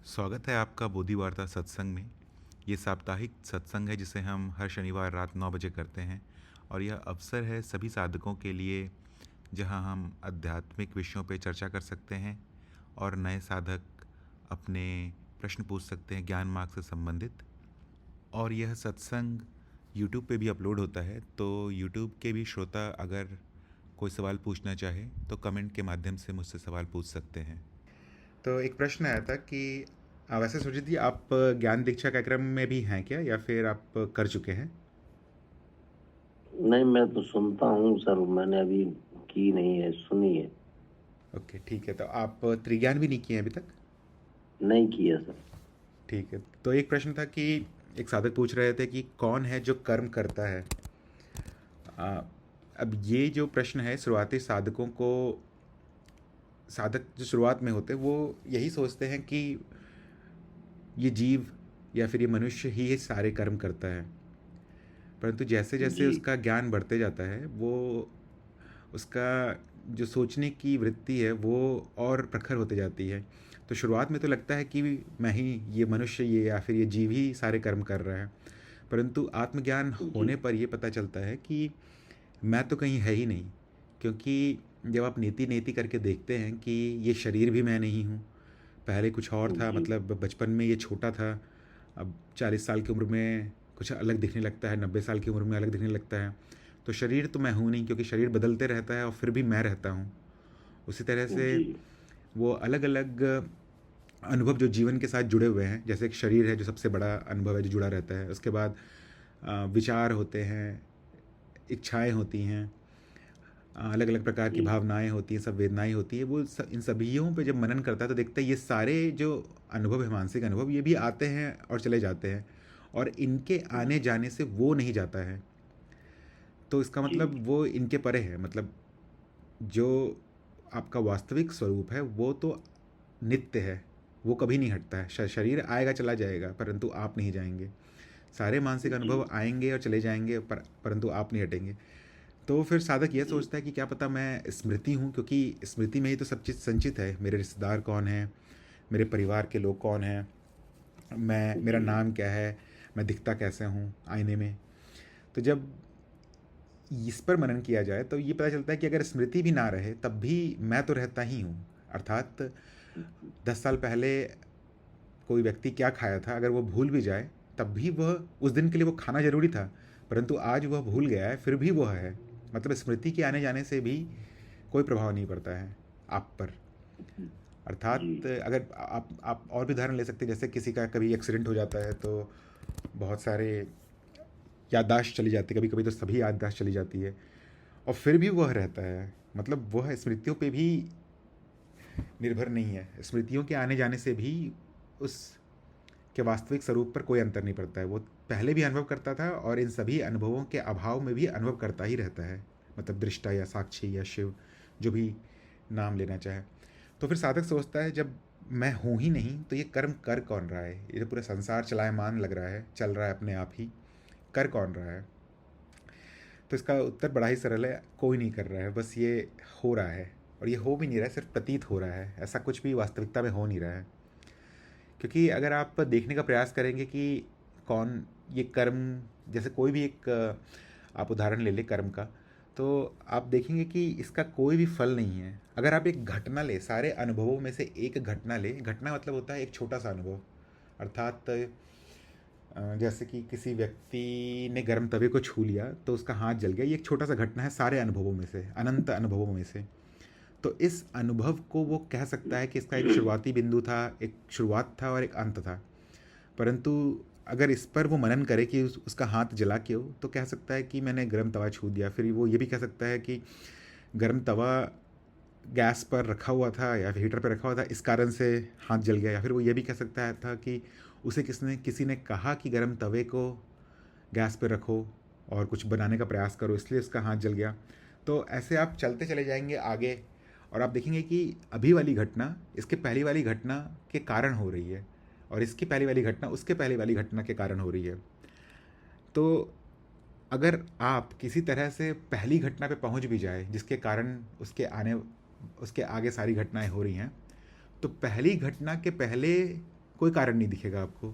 स्वागत है आपका बोधि वार्ता सत्संग में। ये साप्ताहिक सत्संग है जिसे हम हर शनिवार रात 9 बजे करते हैं और यह अवसर है सभी साधकों के लिए जहां हम आध्यात्मिक विषयों पर चर्चा कर सकते हैं और नए साधक अपने प्रश्न पूछ सकते हैं ज्ञान मार्ग से संबंधित। और यह सत्संग यूट्यूब पे भी अपलोड होता है, तो यूट्यूब के भी श्रोता अगर कोई सवाल पूछना चाहे तो कमेंट के माध्यम से मुझसे सवाल पूछ सकते हैं। तो एक प्रश्न आया था कि वैसे सुजीत जी, आप ज्ञान दीक्षा कार्यक्रम में भी हैं क्या, या फिर आप कर चुके हैं? नहीं, मैं तो सुनता हूँ सर, मैंने अभी की नहीं है, सुनी है। ओके, ठीक है। तो आप त्रिज्ञान भी नहीं किए हैं अभी तक? नहीं किया सर। ठीक है। तो एक प्रश्न था कि एक साधक पूछ रहे थे कि कौन है जो कर्म करता है। आ, अब ये जो प्रश्न है, शुरुआती साधकों को, साधक जो शुरुआत में होते हैं वो यही सोचते हैं कि ये जीव या फिर ये मनुष्य ही ये सारे कर्म करता है। परंतु जैसे जैसे जी उसका ज्ञान बढ़ते जाता है, वो उसका जो सोचने की वृत्ति है वो और प्रखर होते जाती है। तो शुरुआत में तो लगता है कि मैं ही, ये मनुष्य, ये या फिर ये जीव ही सारे कर्म कर रहा है। परंतु आत्मज्ञान जी होने पर ये पता चलता है कि मैं तो कहीं है ही नहीं। क्योंकि जब आप नेति नेति करके देखते हैं कि ये शरीर भी मैं नहीं हूँ, पहले कुछ और था, जी मतलब बचपन में ये छोटा था, अब 40 साल की उम्र में कुछ अलग दिखने लगता है, 90 साल की उम्र में अलग दिखने लगता है। तो शरीर तो मैं हूँ नहीं, क्योंकि शरीर बदलते रहता है और फिर भी मैं रहता हूँ। उसी तरह से जी वो अलग अलग अनुभव जो जीवन के साथ जुड़े हुए हैं, जैसे एक शरीर है जो सबसे बड़ा अनुभव है जो जुड़ा रहता है, उसके बाद विचार होते हैं, इच्छाएं होती हैं, अलग अलग प्रकार की जी भावनाएं होती हैं, संवेदनाएं होती है। वो इन सभीयों पे जब मनन करता है तो देखता है ये सारे जो अनुभव है, मानसिक अनुभव, ये भी आते हैं और चले जाते हैं, और इनके आने जाने से वो नहीं जाता है। तो इसका जी मतलब वो इनके परे है। मतलब जो आपका वास्तविक स्वरूप है वो तो नित्य है, वो कभी नहीं हटता है। शरीर आएगा चला जाएगा, परंतु आप नहीं जाएंगे। सारे मानसिक जी अनुभव आएंगे और चले जाएंगे, परंतु आप नहीं हटेंगे। तो फिर साधक यह जी सोचता है कि क्या पता मैं स्मृति हूँ, क्योंकि स्मृति में ही तो सब चीज़ संचित है। मेरे रिश्तेदार कौन हैं, मेरे परिवार के लोग कौन हैं, मेरा जी नाम क्या है, मैं दिखता कैसे हूँ आईने में। तो जब इस पर मनन किया जाए तो ये पता चलता है कि अगर स्मृति भी ना रहे तब भी मैं तो रहता ही हूँ। अर्थात 10 साल पहले कोई व्यक्ति क्या खाया था, अगर वो भूल भी जाए तब भी वह, उस दिन के लिए वो खाना जरूरी था, परंतु आज वह भूल गया है, फिर भी वह है। मतलब स्मृति के आने जाने से भी कोई प्रभाव नहीं पड़ता है आप पर। जी अर्थात अगर आप और भी उदाहरण ले सकते हैं, जैसे किसी का कभी एक्सीडेंट हो जाता है तो बहुत सारे याददाश्त चली जाती है, कभी कभी तो सभी याददाश्त चली जाती है, और फिर भी वह रहता है। मतलब वह स्मृतियों पे भी निर्भर नहीं है। स्मृतियों के आने जाने से भी उस के वास्तविक स्वरूप पर कोई अंतर नहीं पड़ता है। वो पहले भी अनुभव करता था और इन सभी अनुभवों के अभाव में भी अनुभव करता ही रहता है। मतलब दृष्टा या साक्षी या शिव, जो भी नाम लेना चाहे। तो फिर साधक सोचता है, जब मैं हूँ ही नहीं तो ये कर्म कर कौन रहा है? ये तो पूरा संसार चलायमान लग रहा है, चल रहा है अपने आप ही, कर कौन रहा है? तो इसका उत्तर बड़ा ही सरल है, कोई नहीं कर रहा है, बस ये हो रहा है। और ये हो भी नहीं रहा है, सिर्फ प्रतीत हो रहा है, ऐसा कुछ भी वास्तविकता में हो नहीं रहा है। क्योंकि अगर आप देखने का प्रयास करेंगे कि कौन ये कर्म, जैसे कोई भी एक आप उदाहरण ले लें कर्म का, तो आप देखेंगे कि इसका कोई भी फल नहीं है। अगर आप एक घटना ले, सारे अनुभवों में से एक घटना ले, घटना मतलब होता है एक छोटा सा अनुभव। अर्थात जैसे कि किसी व्यक्ति ने गर्म तवे को छू लिया तो उसका हाथ जल गया, ये एक छोटा सा घटना है सारे अनुभवों में से, अनंत अनुभवों में से। तो इस अनुभव को वो कह सकता है कि इसका एक शुरुआती बिंदु था, एक शुरुआत था और एक अंत था। परंतु अगर इस पर वो मनन करे कि उसका हाथ जला क्यों, तो कह सकता है कि मैंने गर्म तवा छू दिया। फिर वो ये भी कह सकता है कि गर्म तवा गैस पर रखा हुआ था या फिर हीटर पर रखा हुआ था, इस कारण से हाथ जल गया। या फिर वो ये भी कह सकता है था कि उसे किसी ने कहा कि गर्म तवे को गैस पर रखो और कुछ बनाने का प्रयास करो, इसलिए उसका हाथ जल गया। तो ऐसे आप चलते चले जाएंगे आगे, और आप देखेंगे कि अभी वाली घटना इसके पहली वाली घटना के कारण हो रही है, और इसकी पहली वाली घटना उसके पहले वाली घटना के कारण हो रही है। तो अगर आप किसी तरह से पहली घटना पे पहुंच भी जाए जिसके कारण उसके आगे सारी घटनाएं हो रही हैं, तो पहली घटना के पहले कोई कारण नहीं दिखेगा आपको।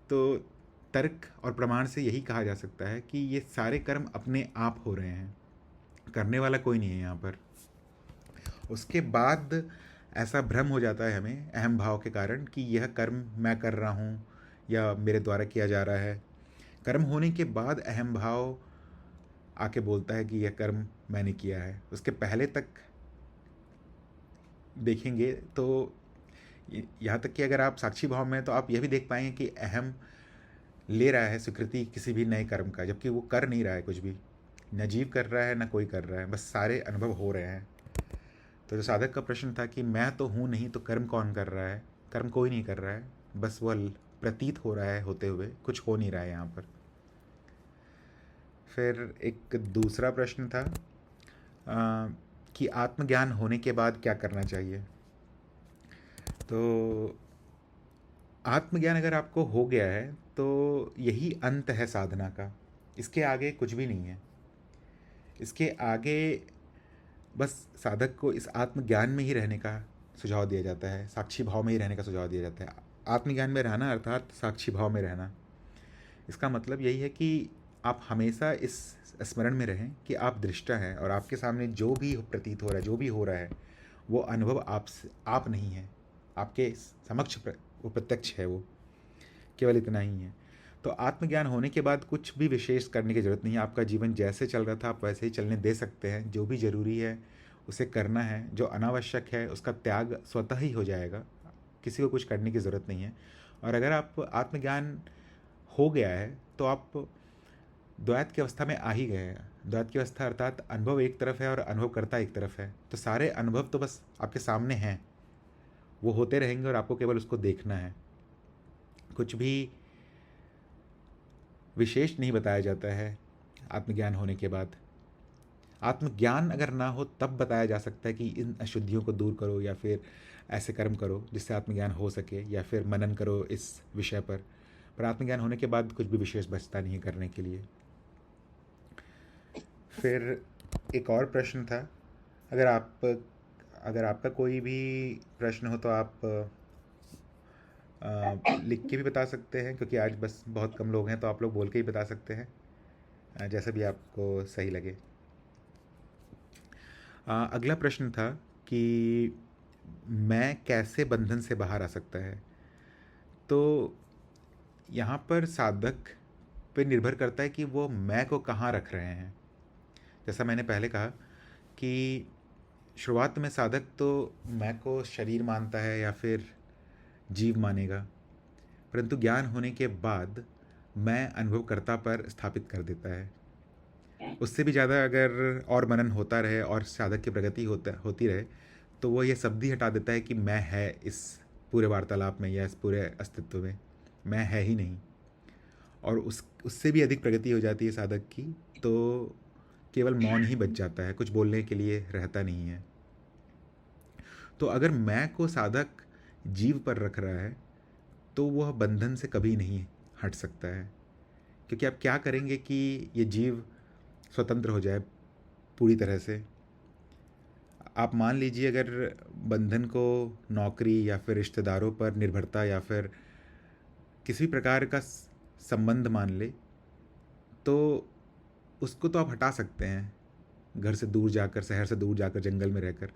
तो तर्क और प्रमाण से यही कहा जा सकता है कि ये सारे कर्म अपने आप हो रहे हैं, करने वाला कोई नहीं है यहाँ पर। उसके बाद ऐसा भ्रम हो जाता है हमें अहम भाव के कारण कि यह कर्म मैं कर रहा हूँ या मेरे द्वारा किया जा रहा है। कर्म होने के बाद अहम भाव आके बोलता है कि यह कर्म मैंने किया है। उसके पहले तक देखेंगे तो यहाँ तक कि अगर आप साक्षी भाव में हैं तो आप यह भी देख पाएंगे कि अहम ले रहा है स्वीकृति किसी भी नए कर्म का, जबकि वो कर नहीं रहा है कुछ भी। न जीव कर रहा है, न कोई कर रहा है, बस सारे अनुभव हो रहे हैं। तो जो साधक का प्रश्न था कि मैं तो हूँ नहीं तो कर्म कौन कर रहा है, कर्म कोई नहीं कर रहा है, बस वह प्रतीत हो रहा है होते हुए, कुछ हो नहीं रहा है यहाँ पर। फिर एक दूसरा प्रश्न था कि आत्मज्ञान होने के बाद क्या करना चाहिए। तो आत्मज्ञान अगर आपको हो गया है तो यही अंत है साधना का, इसके आगे कुछ भी नहीं है। इसके आगे बस साधक को इस आत्मज्ञान में ही रहने का सुझाव दिया जाता है, साक्षी भाव में ही रहने का सुझाव दिया जाता है। आत्मज्ञान में रहना अर्थात साक्षी भाव में रहना, इसका मतलब यही है कि आप हमेशा इस स्मरण में रहें कि आप दृष्टा हैं और आपके सामने जो भी प्रतीत हो रहा है, जो भी हो रहा है, वो अनुभव आप नहीं है, आपके समक्ष वो प्रत्यक्ष है, वो केवल इतना ही है। तो आत्मज्ञान होने के बाद कुछ भी विशेष करने की ज़रूरत नहीं है। आपका जीवन जैसे चल रहा था आप वैसे ही चलने दे सकते हैं। जो भी ज़रूरी है उसे करना है, जो अनावश्यक है उसका त्याग स्वतः ही हो जाएगा, किसी को कुछ करने की ज़रूरत नहीं है। और अगर आप आत्मज्ञान हो गया है तो आप द्वैत की अवस्था में आ ही गए हैं। द्वैत की अवस्था अर्थात अनुभव एक तरफ है और अनुभवकर्ता एक तरफ है, तो सारे अनुभव तो बस आपके सामने हैं, वो होते रहेंगे और आपको केवल उसको देखना है। कुछ भी विशेष नहीं बताया जाता है आत्मज्ञान होने के बाद। आत्मज्ञान अगर ना हो तब बताया जा सकता है कि इन अशुद्धियों को दूर करो या फिर ऐसे कर्म करो जिससे आत्मज्ञान हो सके, या फिर मनन करो इस विषय पर आत्मज्ञान होने के बाद कुछ भी विशेष बचता नहीं है करने के लिए। फिर एक और प्रश्न था, अगर आपका कोई भी प्रश्न हो तो आप लिख के भी बता सकते हैं, क्योंकि आज बस बहुत कम लोग हैं, तो आप लोग बोल के ही बता सकते हैं, जैसा भी आपको सही लगे। अगला प्रश्न था कि मैं कैसे बंधन से बाहर आ सकता है। तो यहाँ पर साधक पे निर्भर करता है कि वो मैं को कहाँ रख रहे हैं। जैसा मैंने पहले कहा कि शुरुआत में साधक तो मैं को शरीर मानता है या फिर जीव मानेगा, परंतु ज्ञान होने के बाद मैं अनुभवकर्ता पर स्थापित कर देता है। उससे भी ज़्यादा अगर और मनन होता रहे और साधक की प्रगति होती रहे तो वो ये शब्द ही हटा देता है कि मैं है इस पूरे वार्तालाप में या इस पूरे अस्तित्व में, मैं है ही नहीं। और उससे भी अधिक प्रगति हो जाती है साधक की, तो केवल मौन ही बच जाता है, कुछ बोलने के लिए रहता नहीं है। तो अगर मैं को साधक जीव पर रख रहा है तो वह बंधन से कभी नहीं हट सकता है, क्योंकि आप क्या करेंगे कि ये जीव स्वतंत्र हो जाए पूरी तरह से। आप मान लीजिए अगर बंधन को नौकरी या फिर रिश्तेदारों पर निर्भरता या फिर किसी प्रकार का संबंध मान ले, तो उसको तो आप हटा सकते हैं घर से दूर जाकर, शहर से दूर जाकर, जंगल में रहकर,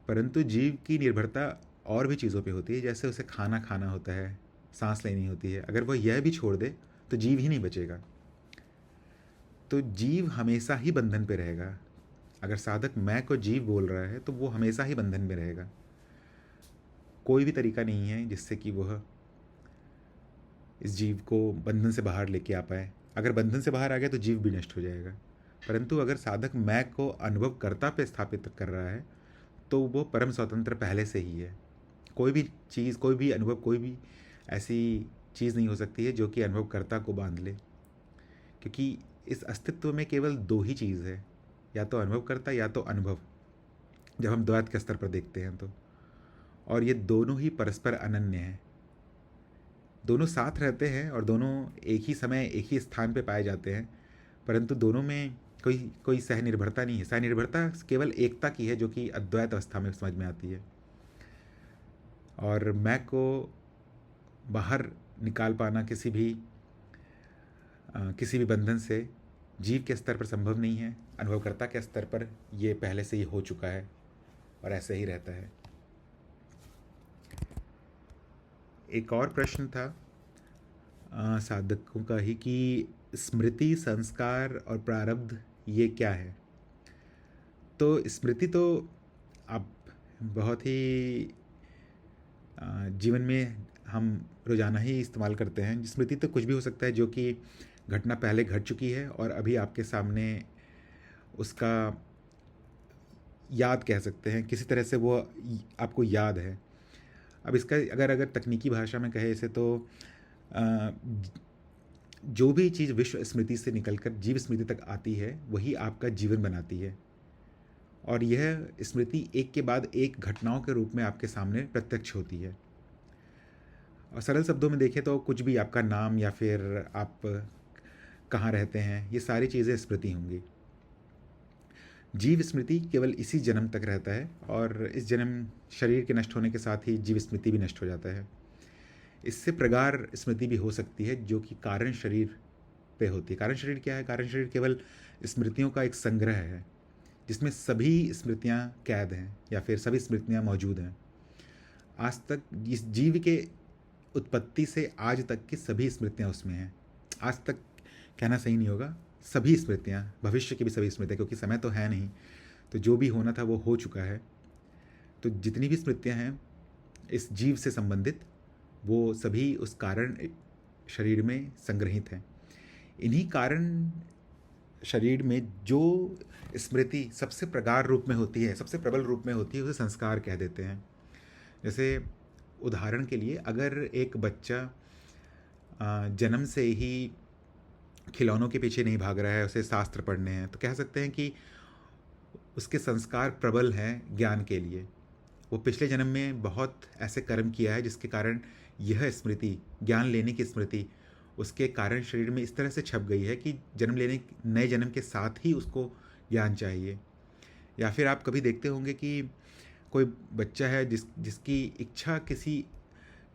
परंतु जीव की निर्भरता और भी चीज़ों पे होती है। जैसे उसे खाना खाना होता है, सांस लेनी होती है, अगर वह यह भी छोड़ दे तो जीव ही नहीं बचेगा। तो जीव हमेशा ही बंधन पे रहेगा। अगर साधक मैं को जीव बोल रहा है तो वो हमेशा ही बंधन में रहेगा। कोई भी तरीका नहीं है जिससे कि वह इस जीव को बंधन से बाहर लेके आ पाए। अगर बंधन से बाहर आ गया तो जीव भी नष्ट हो जाएगा। परंतु अगर साधक मैं को अनुभवकर्ता पे स्थापित कर रहा है तो वो परम स्वतंत्र पहले से ही है। कोई भी चीज़, कोई भी अनुभव, कोई भी ऐसी चीज़ नहीं हो सकती है जो कि अनुभवकर्ता को बांध ले, क्योंकि इस अस्तित्व में केवल दो ही चीज़ है, या तो अनुभवकर्ता या तो अनुभव, जब हम द्वैत के स्तर पर देखते हैं तो। और ये दोनों ही परस्पर अनन्य हैं, दोनों साथ रहते हैं और दोनों एक ही समय एक ही स्थान पे पाए जाते हैं, परंतु दोनों में कोई सह निर्भरता नहीं है। सह निर्भरता केवल एकता की है, जो कि अद्वैत अवस्था में समझ में आती है। और मैं को बाहर निकाल पाना किसी भी बंधन से जीव के स्तर पर संभव नहीं है, अनुभवकर्ता के स्तर पर ये पहले से ही हो चुका है और ऐसे ही रहता है। एक और प्रश्न था साधकों का ही कि स्मृति, संस्कार और प्रारब्ध ये क्या है। तो स्मृति तो आप बहुत ही जीवन में हम रोज़ाना ही इस्तेमाल करते हैं। स्मृति तो कुछ भी हो सकता है जो कि घटना पहले घट चुकी है और अभी आपके सामने उसका याद कह सकते हैं, किसी तरह से वो आपको याद है। अब इसका अगर तकनीकी भाषा में कहे इसे तो जो भी चीज़ विश्व स्मृति से निकलकर जीव स्मृति तक आती है वही आपका जीवन बनाती है, और यह स्मृति एक के बाद एक घटनाओं के रूप में आपके सामने प्रत्यक्ष होती है। और सरल शब्दों में देखें तो कुछ भी, आपका नाम या फिर आप कहाँ रहते हैं, ये सारी चीज़ें स्मृति होंगी। जीव स्मृति केवल इसी जन्म तक रहता है और इस जन्म शरीर के नष्ट होने के साथ ही जीव स्मृति भी नष्ट हो जाता है। इससे प्रगाढ़ स्मृति भी हो सकती है जो कि कारण शरीर पे होती है। कारण शरीर क्या है? कारण शरीर केवल स्मृतियों का एक संग्रह है जिसमें सभी स्मृतियाँ कैद हैं या फिर सभी स्मृतियाँ मौजूद हैं। आज तक इस जीव के उत्पत्ति से आज तक की सभी स्मृतियाँ उसमें हैं। आज तक कहना सही नहीं होगा, सभी स्मृतियाँ, भविष्य की भी सभी स्मृतियाँ, क्योंकि समय तो है नहीं, तो जो भी होना था वो हो चुका है। तो जितनी भी स्मृतियाँ हैं इस जीव से संबंधित, वो सभी उस कारण शरीर में संग्रहित हैं। इन्हीं कारण शरीर में जो स्मृति सबसे प्रगाढ़ रूप में होती है, सबसे प्रबल रूप में होती है, उसे संस्कार कह देते हैं। जैसे उदाहरण के लिए, अगर एक बच्चा जन्म से ही खिलौनों के पीछे नहीं भाग रहा है, उसे शास्त्र पढ़ने हैं, तो कह सकते हैं कि उसके संस्कार प्रबल हैं ज्ञान के लिए। वो पिछले जन्म में बहुत ऐसे कर्म किया है जिसके कारण यह स्मृति, ज्ञान लेने की स्मृति, उसके कारण शरीर में इस तरह से छप गई है कि नए जन्म के साथ ही उसको ज्ञान चाहिए। या फिर आप कभी देखते होंगे कि कोई बच्चा है जिसकी इच्छा किसी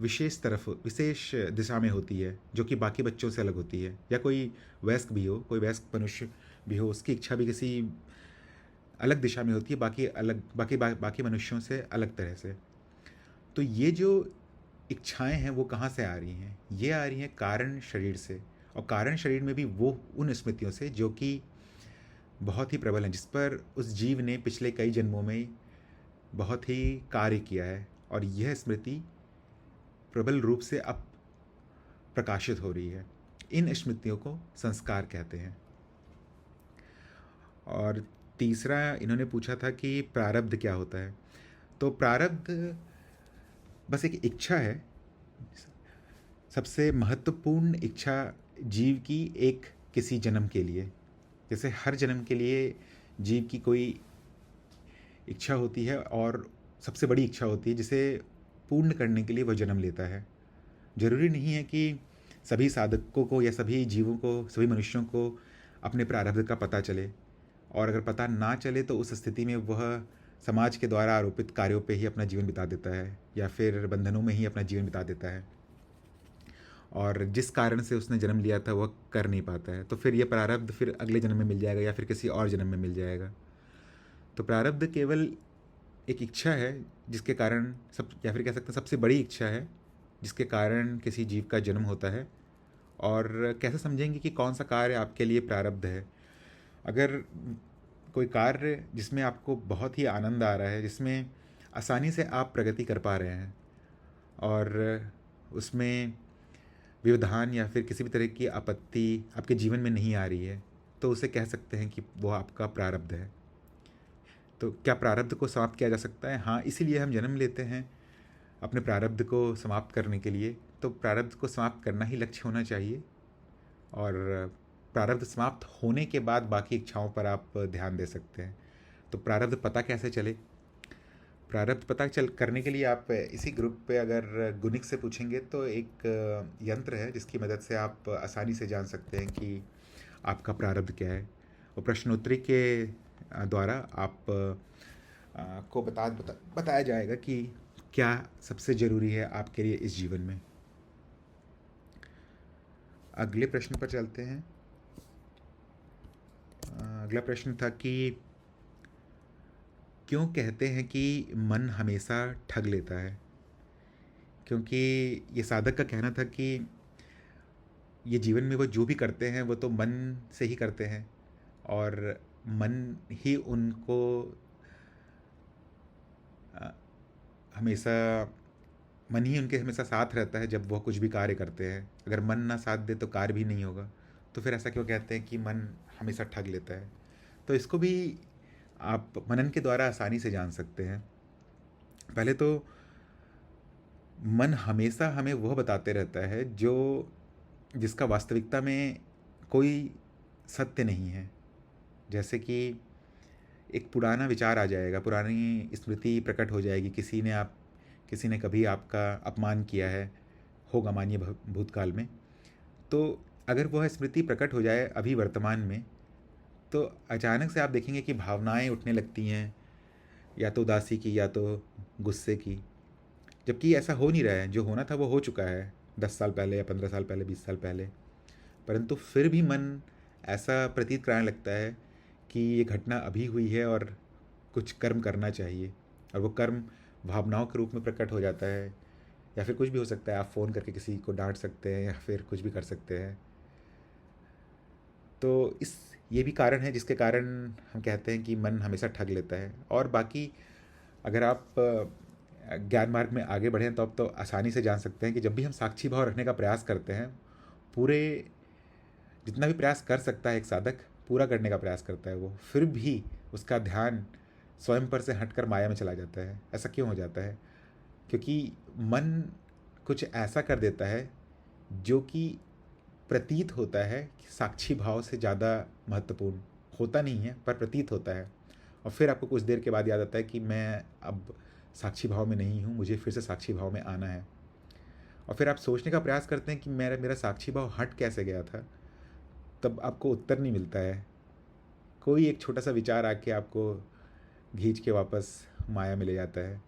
विशेष दिशा में होती है जो कि बाकी बच्चों से अलग होती है, या कोई वयस्क भी हो, कोई वयस्क मनुष्य भी हो, उसकी इच्छा भी किसी अलग दिशा में होती है, बाकी मनुष्यों से अलग तरह से। तो ये जो इच्छाएं हैं वो कहाँ से आ रही हैं? ये आ रही हैं कारण शरीर से, और कारण शरीर में भी वो उन स्मृतियों से जो कि बहुत ही प्रबल हैं, जिस पर उस जीव ने पिछले कई जन्मों में बहुत ही कार्य किया है, और यह स्मृति प्रबल रूप से अब प्रकाशित हो रही है। इन स्मृतियों को संस्कार कहते हैं। और तीसरा इन्होंने पूछा था कि प्रारब्ध क्या होता है। तो प्रारब्ध बस एक इच्छा है, सबसे महत्वपूर्ण इच्छा जीव की एक किसी जन्म के लिए। जैसे हर जन्म के लिए जीव की कोई इच्छा होती है और सबसे बड़ी इच्छा होती है जिसे पूर्ण करने के लिए वह जन्म लेता है। जरूरी नहीं है कि सभी साधकों को या सभी जीवों को, सभी मनुष्यों को अपने प्रारब्ध का पता चले, और अगर पता ना चले तो उस स्थिति में वह समाज के द्वारा आरोपित कार्यों पे ही अपना जीवन बिता देता है या फिर बंधनों में ही अपना जीवन बिता देता है, और जिस कारण से उसने जन्म लिया था वह कर नहीं पाता है। तो फिर यह प्रारब्ध फिर अगले जन्म में मिल जाएगा या फिर किसी और जन्म में मिल जाएगा। तो प्रारब्ध केवल एक इच्छा है जिसके कारण या फिर कह सकते हैं सबसे बड़ी इच्छा है जिसके कारण किसी जीव का जन्म होता है। और कैसे समझेंगे कि कौन सा कार्य आपके लिए प्रारब्ध है? अगर कोई कार्य जिसमें आपको बहुत ही आनंद आ रहा है, जिसमें आसानी से आप प्रगति कर पा रहे हैं और उसमें व्यवधान या फिर किसी भी तरह की आपत्ति आपके जीवन में नहीं आ रही है, तो उसे कह सकते हैं कि वो आपका प्रारब्ध है। तो क्या प्रारब्ध को समाप्त किया जा सकता है? हाँ, इसीलिए हम जन्म लेते हैं अपने प्रारब्ध को समाप्त करने के लिए। तो प्रारब्ध को समाप्त करना ही लक्ष्य होना चाहिए, और प्रारब्ध समाप्त होने के बाद बाकी इच्छाओं पर आप ध्यान दे सकते हैं। तो प्रारब्ध पता कैसे चले? प्रारब्ध पता करने के लिए आप इसी ग्रुप पे अगर गुनिक से पूछेंगे तो एक यंत्र है जिसकी मदद से आप आसानी से जान सकते हैं कि आपका प्रारब्ध क्या है। वो प्रश्नोत्तरी के द्वारा आप को बताया जाएगा कि क्या सबसे ज़रूरी है आपके लिए इस जीवन में? अगले प्रश्न पर चलते हैं। अगला प्रश्न था कि क्यों कहते हैं कि मन हमेशा ठग लेता है? क्योंकि ये साधक का कहना था कि ये जीवन में वो जो भी करते हैं वो तो मन से ही करते हैं, और मन ही उनको अ, हमेशा मन ही उनके हमेशा साथ रहता है जब वो कुछ भी कार्य करते हैं। अगर मन ना साथ दे तो कार्य भी नहीं होगा। तो फिर ऐसा क्यों कहते हैं कि मन हमेशा ठग लेता है? तो इसको भी आप मनन के द्वारा आसानी से जान सकते हैं। पहले तो मन हमेशा हमें वह बताते रहता है जो जिसका वास्तविकता में कोई सत्य नहीं है। जैसे कि एक पुराना विचार आ जाएगा, पुरानी स्मृति प्रकट हो जाएगी, किसी ने कभी आपका अपमान किया है, होगा मानिए भूतकाल में। तो अगर वह स्मृति प्रकट हो जाए अभी वर्तमान में, तो अचानक से आप देखेंगे कि भावनाएं उठने लगती हैं, या तो उदासी की या तो गुस्से की। जबकि ऐसा हो नहीं रहा है, जो होना था वो हो चुका है 10 साल पहले या 15 साल पहले, 20 साल पहले। परंतु फिर भी मन ऐसा प्रतीत कराने लगता है कि ये घटना अभी हुई है और कुछ कर्म करना चाहिए, और वो कर्म भावनाओं के रूप में प्रकट हो जाता है, या फिर कुछ भी हो सकता है। आप फ़ोन करके किसी को डांट सकते हैं या फिर कुछ भी कर सकते हैं। तो ये भी कारण है जिसके कारण हम कहते हैं कि मन हमेशा ठग लेता है। और बाकी अगर आप ज्ञान मार्ग में आगे बढ़ें तो आप तो आसानी से जान सकते हैं कि जब भी हम साक्षी भाव रखने का प्रयास करते हैं, पूरे जितना भी प्रयास कर सकता है एक साधक, पूरा करने का प्रयास करता है वो, फिर भी उसका ध्यान स्वयं पर से हटकर माया में चला जाता है। ऐसा क्यों हो जाता है? क्योंकि मन कुछ ऐसा कर देता है जो कि प्रतीत होता है कि साक्षी भाव से ज़्यादा महत्वपूर्ण। होता नहीं है पर प्रतीत होता है, और फिर आपको कुछ देर के बाद याद आता है कि मैं अब साक्षी भाव में नहीं हूँ, मुझे फिर से साक्षी भाव में आना है। और फिर आप सोचने का प्रयास करते हैं कि मेरा मेरा साक्षी भाव हट कैसे गया था। तब आपको उत्तर नहीं मिलता है। कोई एक छोटा सा विचार आके आपको खींच के वापस माया में ले जाता है।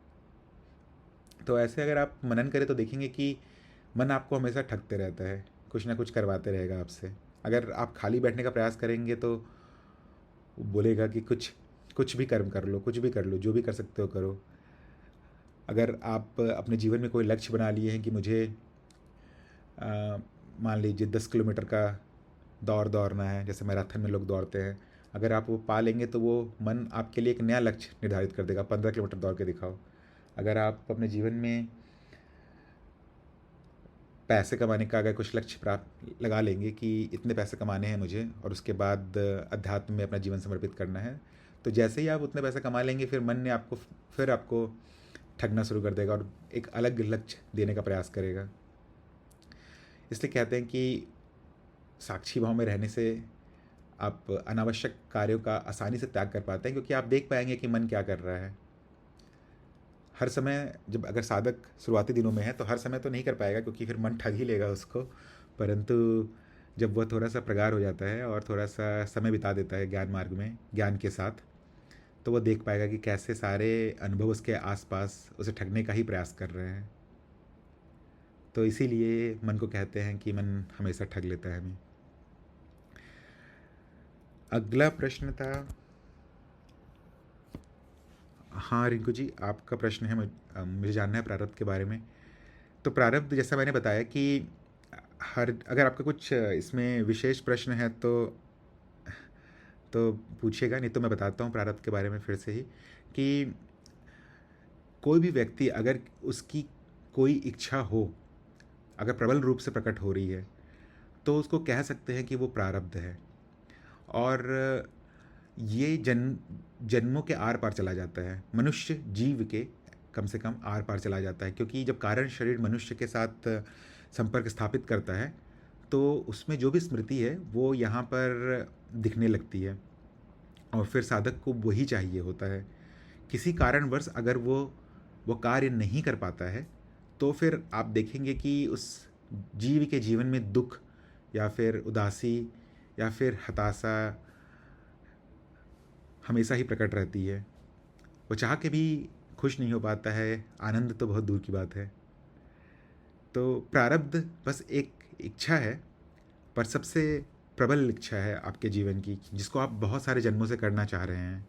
तो ऐसे अगर आप मनन करें तो देखेंगे कि मन आपको हमेशा ठगते रहता है, कुछ ना कुछ करवाते रहेगा आपसे। अगर आप खाली बैठने का प्रयास करेंगे तो वो बोलेगा कि कुछ कुछ भी कर्म कर लो, कुछ भी कर लो, जो भी कर सकते हो करो। अगर आप अपने जीवन में कोई लक्ष्य बना लिए हैं कि मुझे मान लीजिए 10 किलोमीटर का दौड़ना है, जैसे मैराथन में लोग दौड़ते हैं, अगर आप वो पा लेंगे तो वो मन आपके लिए एक नया लक्ष्य निर्धारित कर देगा, 15 किलोमीटर दौड़ के दिखाओ। अगर आप अपने जीवन में पैसे कमाने का अगर कुछ लक्ष्य प्राप्त लगा लेंगे कि इतने पैसे कमाने हैं मुझे और उसके बाद अध्यात्म में अपना जीवन समर्पित करना है, तो जैसे ही आप उतने पैसे कमा लेंगे फिर मन ने आपको ठगना शुरू कर देगा और एक अलग लक्ष्य देने का प्रयास करेगा। इसलिए कहते हैं कि साक्षी भाव में रहने से आप अनावश्यक कार्यों का आसानी से त्याग कर पाते हैं, क्योंकि आप देख पाएंगे कि मन क्या कर रहा है। हर समय जब अगर साधक शुरुआती दिनों में है तो हर समय तो नहीं कर पाएगा, क्योंकि फिर मन ठग ही लेगा उसको। परंतु जब वह थोड़ा सा प्रगाढ़ हो जाता है और थोड़ा सा समय बिता देता है ज्ञान मार्ग में ज्ञान के साथ, तो वह देख पाएगा कि कैसे सारे अनुभव उसके आसपास उसे ठगने का ही प्रयास कर रहे हैं। तो इसीलिए मन को कहते हैं कि मन हमेशा ठग लेता है हमें। अगला प्रश्न था, हाँ रिंकू जी, आपका प्रश्न है, मुझे जानना है प्रारब्ध के बारे में। तो प्रारब्ध जैसा मैंने बताया कि अगर आपका कुछ इसमें विशेष प्रश्न है तो पूछिएगा, नहीं तो मैं बताता हूँ प्रारब्ध के बारे में फिर से ही। कि कोई भी व्यक्ति अगर उसकी कोई इच्छा हो, अगर प्रबल रूप से प्रकट हो रही है, तो उसको कह सकते हैं कि वो प्रारब्ध है। और ये जन्मों के आर पार चला जाता है, मनुष्य जीव के कम से कम आर पार चला जाता है। क्योंकि जब कारण शरीर मनुष्य के साथ संपर्क स्थापित करता है तो उसमें जो भी स्मृति है वो यहाँ पर दिखने लगती है, और फिर साधक को वही चाहिए होता है। किसी कारणवश अगर वो कार्य नहीं कर पाता है तो फिर आप देखेंगे कि उस जीव के जीवन में दुख या फिर उदासी या फिर हताशा हमेशा ही प्रकट रहती है। वो चाह के भी खुश नहीं हो पाता है, आनंद तो बहुत दूर की बात है। तो प्रारब्ध बस एक इच्छा है, पर सबसे प्रबल इच्छा है आपके जीवन की, जिसको आप बहुत सारे जन्मों से करना चाह रहे हैं।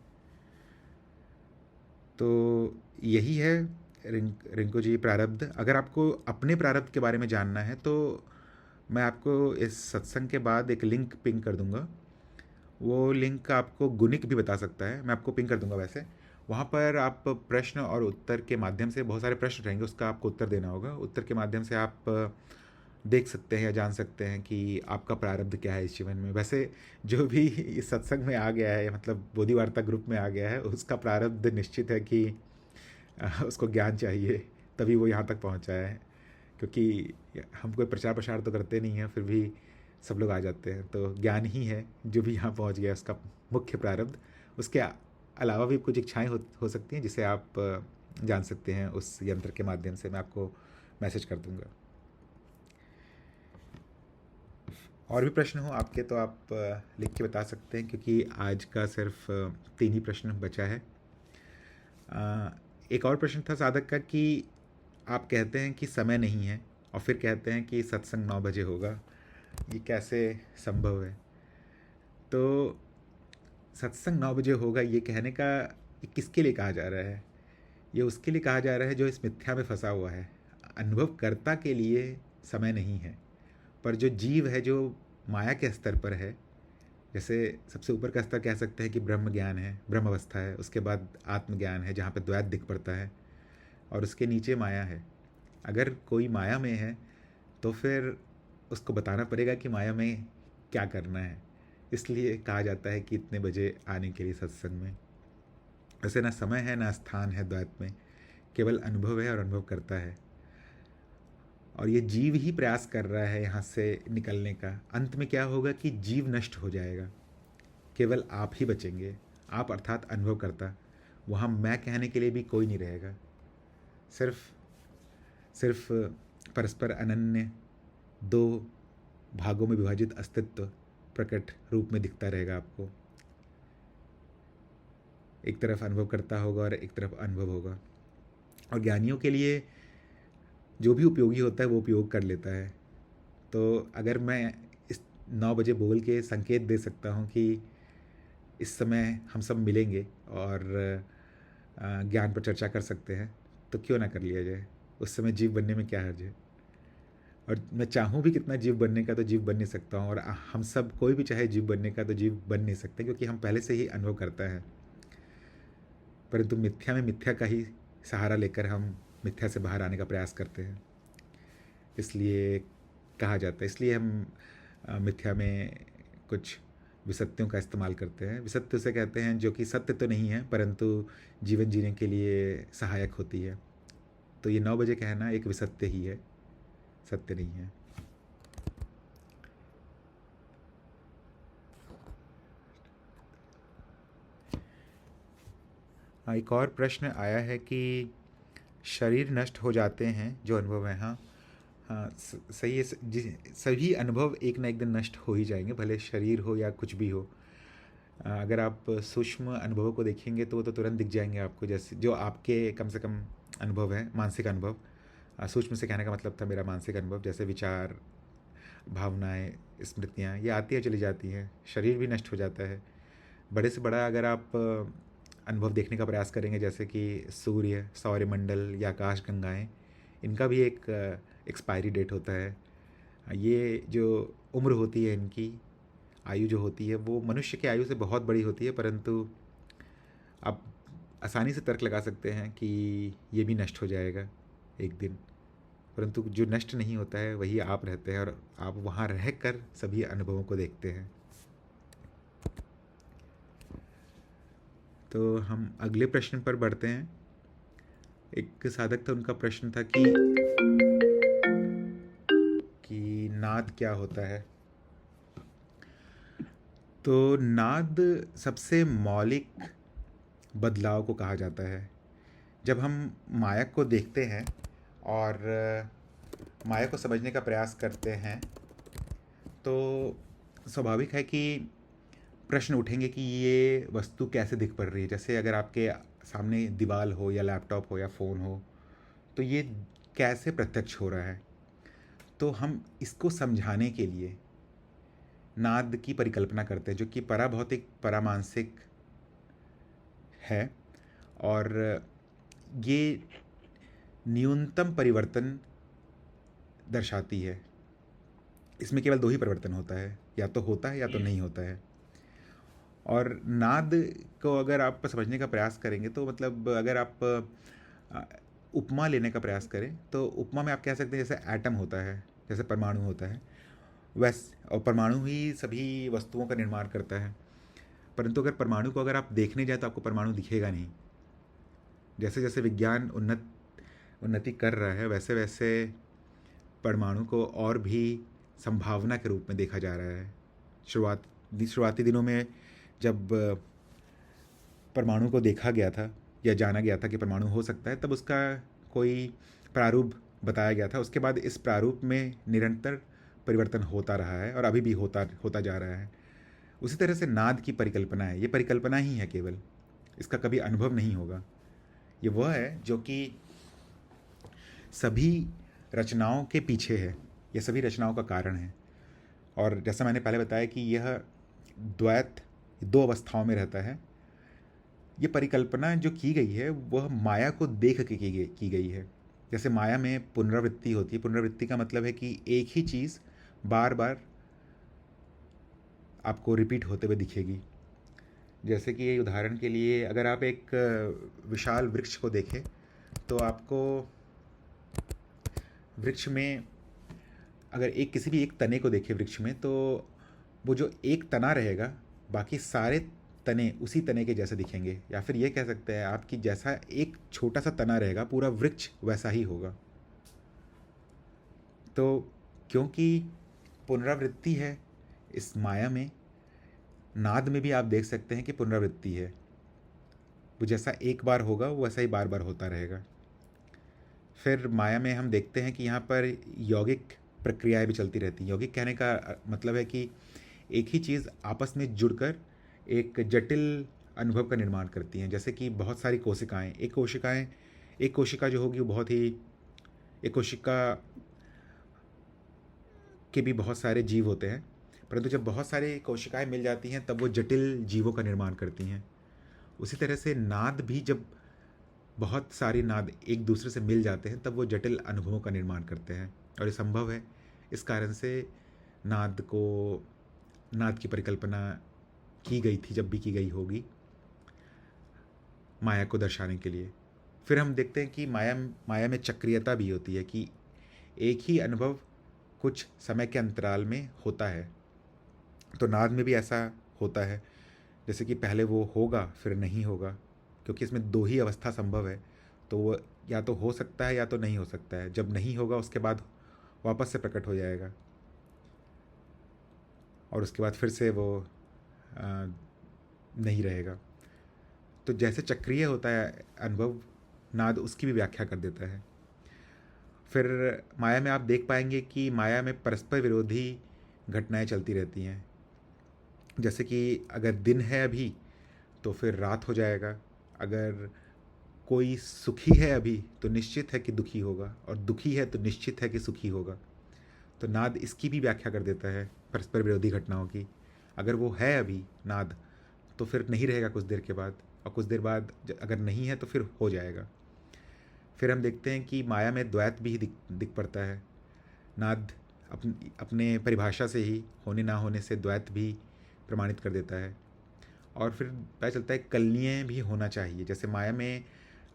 तो यही है रिंकू जी, प्रारब्ध। अगर आपको अपने प्रारब्ध के बारे में जानना है तो मैं आपको इस सत्संग के बाद एक लिंक पिंग कर दूंगा। वो लिंक आपको गुनिक भी बता सकता है, मैं आपको पिंग कर दूंगा। वैसे वहाँ पर आप प्रश्न और उत्तर के माध्यम से, बहुत सारे प्रश्न रहेंगे, उसका आपको उत्तर देना होगा। उत्तर के माध्यम से आप देख सकते हैं या जान सकते हैं कि आपका प्रारब्ध क्या है इस जीवन में। वैसे जो भी इस सत्संग में आ गया है, मतलब बोधि वार्ता ग्रुप में आ गया है, उसका प्रारब्ध निश्चित है कि उसको ज्ञान चाहिए, तभी वो यहाँ तक पहुँचा है। क्योंकि हम कोई प्रचार प्रसार तो करते नहीं हैं, फिर भी सब लोग आ जाते हैं। तो ज्ञान ही है जो भी यहाँ पहुँच गया, उसका मुख्य प्रारब्ध। उसके अलावा भी कुछ इच्छाएँ हो सकती हैं, जिसे आप जान सकते हैं उस यंत्र के माध्यम से। मैं आपको मैसेज कर दूंगा। और भी प्रश्न हो आपके तो आप लिख के बता सकते हैं, क्योंकि आज का सिर्फ 3 ही प्रश्न बचा है। एक और प्रश्न था साधक का कि आप कहते हैं कि समय नहीं है और फिर कहते हैं कि सत्संग 9 बजे होगा, ये कैसे संभव है? तो सत्संग 9 बजे होगा ये कहने का, ये किसके लिए कहा जा रहा है? ये उसके लिए कहा जा रहा है जो इस मिथ्या में फंसा हुआ है। अनुभवकर्ता के लिए समय नहीं है, पर जो जीव है, जो माया के स्तर पर है, जैसे सबसे ऊपर का स्तर कह सकते हैं कि ब्रह्म ज्ञान है, ब्रह्म अवस्था है, उसके बाद आत्मज्ञान है जहाँ पे द्वैत दिख पड़ता है, और उसके नीचे माया है। अगर कोई माया में है तो फिर उसको बताना पड़ेगा कि माया में क्या करना है। इसलिए कहा जाता है कि इतने बजे आने के लिए सत्संग में। वैसे ना समय है ना स्थान है द्वैत में, केवल अनुभव है और अनुभव करता है। और ये जीव ही प्रयास कर रहा है यहाँ से निकलने का। अंत में क्या होगा कि जीव नष्ट हो जाएगा, केवल आप ही बचेंगे, आप अर्थात अनुभव करता। वहाँ मैं कहने के लिए भी कोई नहीं रहेगा। सिर्फ परस्पर अनन्य 2 भागों में विभाजित अस्तित्व प्रकट रूप में दिखता रहेगा आपको। एक तरफ अनुभव करता होगा और एक तरफ अनुभव होगा। और ज्ञानियों के लिए जो भी उपयोगी होता है वो उपयोग कर लेता है। तो अगर मैं इस 9 बजे बोल के संकेत दे सकता हूँ कि इस समय हम सब मिलेंगे और ज्ञान पर चर्चा कर सकते हैं, तो क्यों ना कर लिया जाए। उस समय जीव बनने में क्या हर्ज है? और मैं चाहूँ भी कितना जीव बनने का, तो जीव बन नहीं सकता हूँ। और हम सब कोई भी चाहे जीव बनने का, तो जीव बन नहीं सकते, क्योंकि हम पहले से ही अनुभव करता है। परंतु मिथ्या में मिथ्या का ही सहारा लेकर हम मिथ्या से बाहर आने का प्रयास करते हैं। इसलिए कहा जाता है, इसलिए हम मिथ्या में कुछ विसत्यों का इस्तेमाल करते हैं। विसत्य उसे कहते हैं जो कि सत्य तो नहीं है, परंतु जीवन जीने के लिए सहायक होती है। तो ये 9 बजे कहना एक विसत्य ही है, सत्य नहीं है। हाँ, एक और प्रश्न आया है कि शरीर नष्ट हो जाते हैं जो अनुभव है। हाँ हाँ, सही है। सभी अनुभव एक ना एक दिन नष्ट हो ही जाएंगे, भले शरीर हो या कुछ भी हो। अगर आप सूक्ष्म अनुभवों को देखेंगे तो वो तो तुरंत दिख जाएंगे आपको, जैसे जो आपके कम से कम अनुभव है, मानसिक अनुभव। सूक्ष्म से कहने का मतलब था मेरा मानसिक अनुभव, जैसे विचार, भावनाएं, स्मृतियाँ, ये आती हैं चली जाती हैं। शरीर भी नष्ट हो जाता है। बड़े से बड़ा अगर आप अनुभव देखने का प्रयास करेंगे, जैसे कि सूर्य, सौरमंडल या आकाश गंगाएँ, इनका भी एक एक्सपायरी डेट होता है। ये जो उम्र होती है, इनकी आयु जो होती है, वो मनुष्य की आयु से बहुत बड़ी होती है। परंतु आप आसानी से तर्क लगा सकते हैं कि ये भी नष्ट हो जाएगा एक दिन। परंतु जो नष्ट नहीं होता है वही आप रहते हैं, और आप वहाँ रहकर सभी अनुभवों को देखते हैं। तो हम अगले प्रश्न पर बढ़ते हैं। एक साधक था, उनका प्रश्न था कि नाद क्या होता है? तो नाद सबसे मौलिक बदलाव को कहा जाता है। जब हम माया को देखते हैं और माया को समझने का प्रयास करते हैं, तो स्वाभाविक है कि प्रश्न उठेंगे कि ये वस्तु कैसे दिख पड़ रही है। जैसे अगर आपके सामने दीवार हो या लैपटॉप हो या फ़ोन हो, तो ये कैसे प्रत्यक्ष हो रहा है? तो हम इसको समझाने के लिए नाद की परिकल्पना करते हैं, जो कि पराभौतिक परामानसिक है, और ये न्यूनतम परिवर्तन दर्शाती है। इसमें केवल दो ही परिवर्तन होता है, या तो होता है या तो नहीं होता है। और नाद को अगर आप समझने का प्रयास करेंगे तो मतलब अगर आप उपमा लेने का प्रयास करें तो उपमा में आप कह सकते हैं जैसे एटम होता है, जैसे परमाणु होता है, और परमाणु ही सभी वस्तुओं का निर्माण करता है। परंतु अगर परमाणु को अगर आप देखने जाए तो आपको परमाणु दिखेगा नहीं। जैसे जैसे विज्ञान उन्नति कर रहा है, वैसे वैसे परमाणु को और भी संभावना के रूप में देखा जा रहा है। शुरुआती दिनों में जब परमाणु को देखा गया था या जाना गया था कि परमाणु हो सकता है, तब उसका कोई प्रारूप बताया गया था। उसके बाद इस प्रारूप में निरंतर परिवर्तन होता रहा है और अभी भी होता जा रहा है। उसी तरह से नाद की परिकल्पना है, ये परिकल्पना ही है केवल, इसका कभी अनुभव नहीं होगा। ये वह है जो कि सभी रचनाओं के पीछे है, ये सभी रचनाओं का कारण है। और जैसा मैंने पहले बताया कि यह द्वैत दो अवस्थाओं में रहता है। ये परिकल्पना जो की गई है वह माया को देख के की गई है। जैसे माया में पुनरावृत्ति होती है। पुनरावृत्ति का मतलब है कि एक ही चीज़ बार बार आपको रिपीट होते हुए दिखेगी। जैसे कि उदाहरण के लिए अगर आप एक विशाल वृक्ष को देखें तो आपको वृक्ष में अगर किसी भी एक तने को देखें वृक्ष में, तो वो जो एक तना रहेगा बाकी सारे तने उसी तने के जैसे दिखेंगे। या फिर ये कह सकते हैं आपकी जैसा एक छोटा सा तना रहेगा पूरा वृक्ष वैसा ही होगा। तो क्योंकि पुनरावृत्ति है इस माया में, नाद में भी आप देख सकते हैं कि पुनरावृत्ति है। वो जैसा एक बार होगा वो वैसा ही बार बार होता रहेगा। फिर माया में हम देखते हैं कि यहाँ पर यौगिक प्रक्रियाएं भी चलती रहती हैं। यौगिक कहने का मतलब है कि एक ही चीज़ आपस में जुड़कर एक जटिल अनुभव का निर्माण करती हैं। जैसे कि बहुत सारी कोशिकाएं, एक कोशिका जो होगी वो बहुत ही, एक कोशिका के भी बहुत सारे जीव होते हैं, परंतु जब बहुत सारी कोशिकाएं मिल जाती हैं तब वो जटिल जीवों का निर्माण करती हैं। उसी तरह से नाद भी जब बहुत सारी नाद एक दूसरे से मिल जाते हैं तब वो जटिल अनुभवों का निर्माण करते हैं। और ये संभव है इस कारण से नाद की परिकल्पना की गई थी, जब भी की गई होगी, माया को दर्शाने के लिए। फिर हम देखते हैं कि माया में चक्रीयता भी होती है कि एक ही अनुभव कुछ समय के अंतराल में होता है। तो नाद में भी ऐसा होता है, जैसे कि पहले वो होगा फिर नहीं होगा, क्योंकि इसमें दो ही अवस्था संभव है। तो वो या तो हो सकता है या तो नहीं हो सकता है। जब नहीं होगा उसके बाद वापस से प्रकट हो जाएगा और उसके बाद फिर से वो नहीं रहेगा। तो जैसे चक्रीय होता है अनुभव, नाद उसकी भी व्याख्या कर देता है। फिर माया में आप देख पाएंगे कि माया में परस्पर विरोधी घटनाएं चलती रहती हैं। जैसे कि अगर दिन है अभी तो फिर रात हो जाएगा, अगर कोई सुखी है अभी तो निश्चित है कि दुखी होगा, और दुखी है तो निश्चित है कि सुखी होगा। तो नाद इसकी भी व्याख्या कर देता है परस्पर विरोधी घटनाओं की। अगर वो है अभी नाद तो फिर नहीं रहेगा कुछ देर के बाद, और कुछ देर बाद अगर नहीं है तो फिर हो जाएगा। फिर हम देखते हैं कि माया में द्वैत भी दिख पड़ता है। नाद अपने परिभाषा से ही होने ना होने से द्वैत भी प्रमाणित कर देता है। और फिर पता चलता है कलनीय भी होना चाहिए। जैसे माया में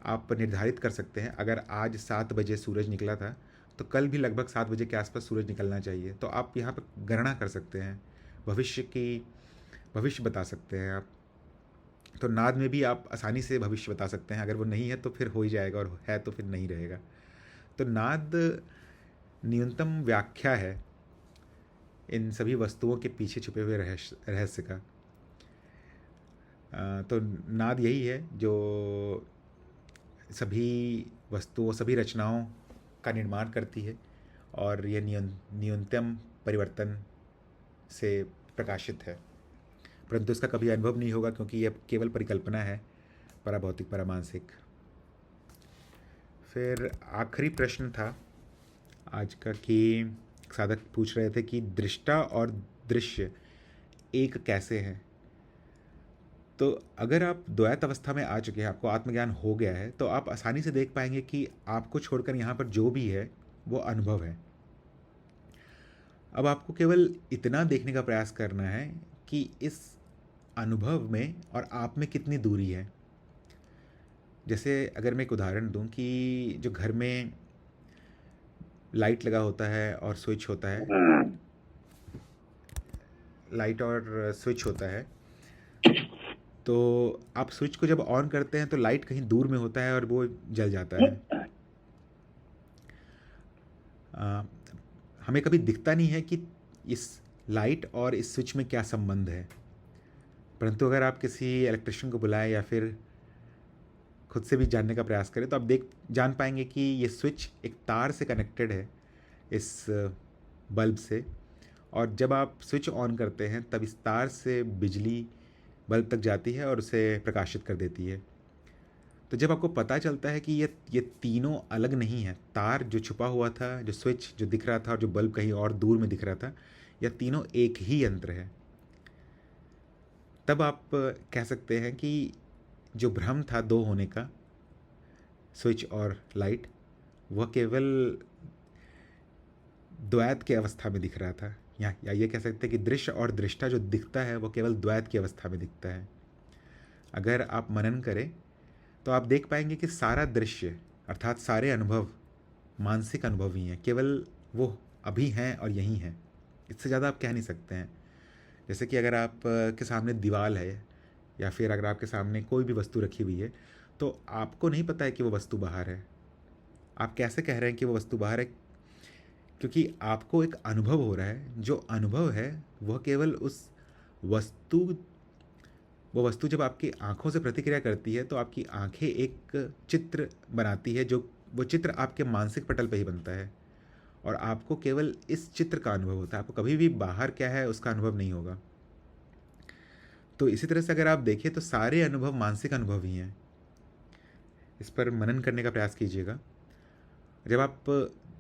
आप निर्धारित कर सकते हैं अगर आज 7 बजे सूरज निकला था तो कल भी लगभग 7 बजे के आसपास सूरज निकलना चाहिए। तो आप यहाँ पर गणना कर सकते हैं, भविष्य बता सकते हैं आप। तो नाद में भी आप आसानी से भविष्य बता सकते हैं। अगर वो नहीं है तो फिर हो ही जाएगा, और है तो फिर नहीं रहेगा। तो नाद न्यूनतम व्याख्या है इन सभी वस्तुओं के पीछे छुपे हुए रहस्य का। तो नाद यही है जो सभी वस्तुओं, सभी रचनाओं का निर्माण करती है, और यह न्यूनतम परिवर्तन से प्रकाशित है। परंतु इसका कभी अनुभव नहीं होगा क्योंकि यह केवल परिकल्पना है। पराभौतिक, परामानसिक। फिर आखिरी प्रश्न था आज का कि साधक पूछ रहे थे कि दृष्टा और दृश्य एक कैसे हैं। तो अगर आप द्वैत अवस्था में आ चुके हैं, आपको आत्मज्ञान हो गया है, तो आप आसानी से देख पाएंगे कि आपको छोड़कर यहाँ पर जो भी है वो अनुभव है। अब आपको केवल इतना देखने का प्रयास करना है कि इस अनुभव में और आप में कितनी दूरी है। जैसे अगर मैं एक उदाहरण दूं कि जो घर में लाइट लगा होता है और स्विच होता है, लाइट और स्विच होता है, तो आप स्विच को जब ऑन करते हैं तो लाइट कहीं दूर में होता है और वो जल जाता है। हमें कभी दिखता नहीं है कि इस लाइट और इस स्विच में क्या संबंध है, परंतु अगर आप किसी इलेक्ट्रिशियन को बुलाएं या फिर खुद से भी जानने का प्रयास करें तो आप जान पाएंगे कि ये स्विच एक तार से कनेक्टेड है इस बल्ब से, और जब आप स्विच ऑन करते हैं तब इस तार से बिजली बल्ब तक जाती है और उसे प्रकाशित कर देती है। तो जब आपको पता चलता है कि ये तीनों अलग नहीं है, तार जो छुपा हुआ था, जो स्विच जो दिख रहा था और जो बल्ब कहीं और दूर में दिख रहा था, यह तीनों एक ही यंत्र है, तब आप कह सकते हैं कि जो भ्रम था दो होने का, स्विच और लाइट, वह केवल द्वैत की अवस्था में दिख रहा था। या ये कह सकते हैं कि दृश्य और दृष्टा जो दिखता है वो केवल द्वैत की अवस्था में दिखता है। अगर आप मनन करें तो आप देख पाएंगे कि सारा दृश्य अर्थात सारे अनुभव मानसिक अनुभव ही हैं, केवल वो अभी हैं और यही हैं। इससे ज़्यादा आप कह नहीं सकते हैं। जैसे कि अगर आप के सामने दीवार है या फिर अगर आपके सामने कोई भी वस्तु रखी हुई है तो आपको नहीं पता है कि वो वस्तु बाहर है। आप कैसे कह रहे हैं कि वो वस्तु बाहर है? क्योंकि आपको एक अनुभव हो रहा है। जो अनुभव है वह केवल उस वस्तु वो वस्तु जब आपकी आंखों से प्रतिक्रिया करती है तो आपकी आंखें एक चित्र बनाती है, जो वो चित्र आपके मानसिक पटल पे ही बनता है और आपको केवल इस चित्र का अनुभव होता है। आपको कभी भी बाहर क्या है उसका अनुभव नहीं होगा। तो इसी तरह से अगर आप देखें तो सारे अनुभव मानसिक अनुभव ही हैं। इस पर मनन करने का प्रयास कीजिएगा। जब आप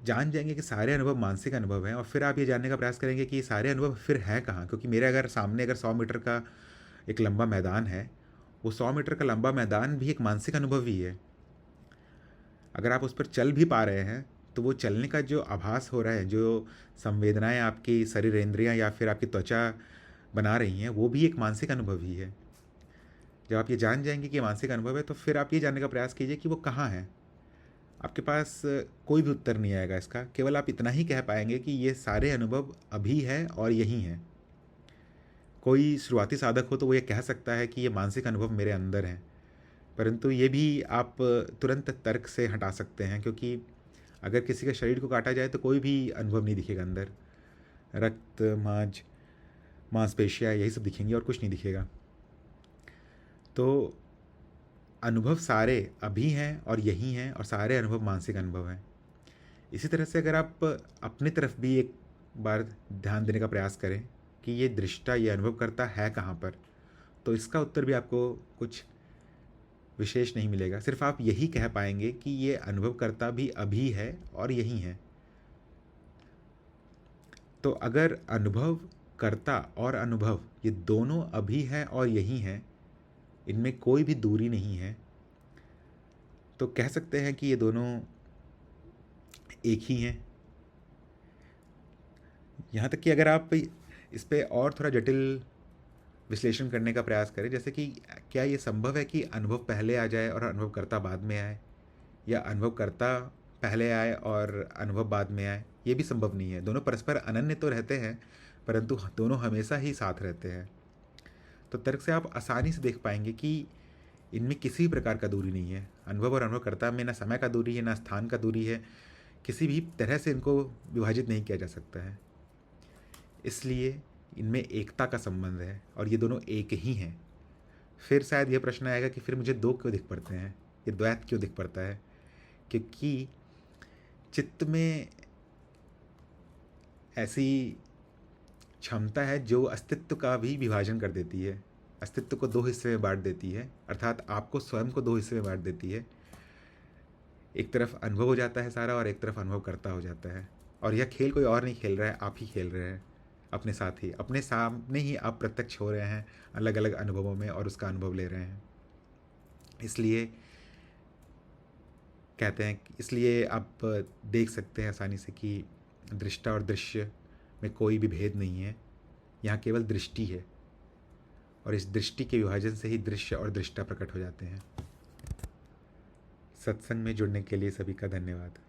जान जाएंगे कि सारे अनुभव मानसिक अनुभव हैं और फिर आप ये जानने का प्रयास करेंगे कि ये सारे अनुभव फिर हैं कहाँ, क्योंकि मेरे अगर सामने अगर 100 मीटर का एक लंबा मैदान है, वो 100 मीटर का लंबा मैदान भी एक मानसिक अनुभव ही है। अगर आप उस पर चल भी पा रहे हैं तो वो चलने का जो आभास हो रहा है, जो संवेदनाएं आपकी शरीर इंद्रियां या फिर आपकी त्वचा बना रही हैं, वो भी एक मानसिक अनुभव ही है। जब आप ये जान जाएंगे कि ये मानसिक अनुभव है तो फिर आप ये जानने का प्रयास कीजिए कि वो कहाँ है। आपके पास कोई भी उत्तर नहीं आएगा इसका, केवल आप इतना ही कह पाएंगे कि ये सारे अनुभव अभी हैं और यही हैं। कोई शुरुआती साधक हो तो वो ये कह सकता है कि ये मानसिक अनुभव मेरे अंदर हैं, परंतु ये भी आप तुरंत तर्क से हटा सकते हैं, क्योंकि अगर किसी के शरीर को काटा जाए तो कोई भी अनुभव नहीं दिखेगा अंदर। रक्त, मांसपेशियाँ यही सब दिखेंगी और कुछ नहीं दिखेगा। तो अनुभव सारे अभी हैं और यही हैं और सारे अनुभव मानसिक अनुभव हैं। इसी तरह से अगर आप अपनी तरफ भी एक बार ध्यान देने का प्रयास करें कि ये दृष्टा, ये अनुभव करता है कहाँ पर, तो इसका उत्तर भी आपको कुछ विशेष नहीं मिलेगा। सिर्फ आप यही कह पाएंगे कि ये अनुभव करता भी अभी है और यही है। तो अगर अनुभव करता और अनुभव ये दोनों अभी हैं और यही हैं, इनमें कोई भी दूरी नहीं है, तो कह सकते हैं कि ये दोनों एक ही हैं। यहाँ तक कि अगर आप इस पे और थोड़ा जटिल विश्लेषण करने का प्रयास करें, जैसे कि क्या ये संभव है कि अनुभव पहले आ जाए और अनुभव करता बाद में आए, या अनुभव करता पहले आए और अनुभव बाद में आए? ये भी संभव नहीं है। दोनों परस्पर अनन्य तो रहते हैं, परंतु दोनों हमेशा ही साथ रहते हैं। तो तर्क से आप आसानी से देख पाएंगे कि इनमें किसी भी प्रकार का दूरी नहीं है। अनुभव और अनुभवकर्ता में ना समय का दूरी है, ना स्थान का दूरी है। किसी भी तरह से इनको विभाजित नहीं किया जा सकता है। इसलिए इनमें एकता का संबंध है और ये दोनों एक ही हैं। फिर शायद यह प्रश्न आएगा कि फिर मुझे दो क्यों दिख पड़ते हैं, ये द्वैत क्यों दिख पड़ता है? क्योंकि चित्त में ऐसी क्षमता है जो अस्तित्व का भी विभाजन कर देती है। अस्तित्व को दो हिस्से में बांट देती है, अर्थात आपको स्वयं को दो हिस्से में बांट देती है। एक तरफ अनुभव हो जाता है सारा और एक तरफ अनुभव करता हो जाता है। और यह खेल कोई और नहीं खेल रहा है, आप ही खेल रहे हैं अपने साथ ही, अपने सामने ही आप प्रत्यक्ष हो रहे हैं अलग अलग अनुभवों में और उसका अनुभव ले रहे हैं। इसलिए कहते हैं, इसलिए आप देख सकते हैं आसानी से कि दृष्टा और दृश्य में कोई भी भेद नहीं है, यहाँ केवल दृष्टि है और इस दृष्टि के विभाजन से ही दृश्य और दृष्टा प्रकट हो जाते हैं। सत्संग में जुड़ने के लिए सभी का धन्यवाद।